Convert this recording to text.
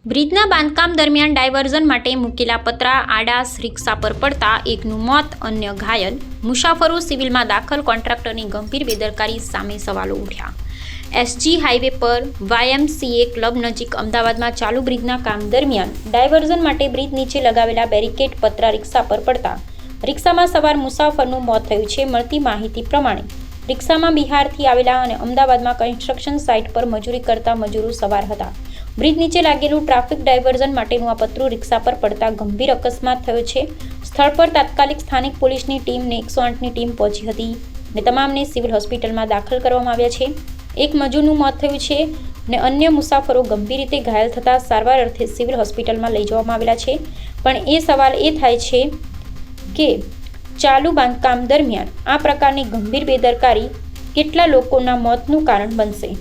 બ્રિજના બાંધકામ દરમિયાન ડાયવર્ઝન માટે મૂકેલા પતરા આડાસ રિક્ષા પર પડતા એકનું મોત, અન્ય ઘાયલ. મુસાફરો સિવિલમાં દાખલ, કોન્ટ્રાક્ટરની ગંભીર બેદરકારી સામે સવાલો ઉઠ્યા. એસજી હાઈવે પર YMCA ક્લબ નજીક અમદાવાદમાં ચાલુ બ્રિજના કામ દરમિયાન ડાયવર્ઝન માટે બ્રિજ નીચે લગાવેલા બેરિકેડ પતરા રિક્ષા પર પડતા રિક્ષામાં સવાર મુસાફરનું મોત થયું છે. મળતી માહિતી પ્રમાણે રિક્ષામાં બિહારથી આવેલા અને અમદાવાદમાં કન્સ્ટ્રક્શન સાઇટ પર મજૂરી કરતા મજૂરો સવાર હતા. બ્રિજ નીચે લાગેલું ટ્રાફિક ડાયવર્ઝન માટેનું આ પતરું રિક્ષા પર પડતા ગંભીર અકસ્માત થયો છે. સ્થળ પર તાત્કાલિક સ્થાનિક પોલીસની ટીમ ને 108ની ટીમ પહોંચી હતી અને તમામને સિવિલ હોસ્પિટલમાં દાખલ કરવામાં આવ્યા છે. એક મજૂરનું મોત થયું છે અને અન્ય મુસાફરો ગંભીર રીતે ઘાયલ થતા સારવાર અર્થે સિવિલ હોસ્પિટલમાં લઈ જવામાં આવેલા છે. પણ એ સવાલ એ થાય છે કે ચાલુ બાંધકામ દરમિયાન આ પ્રકારની ગંભીર બેદરકારી કેટલા લોકોના મોતનું કારણ બનશે.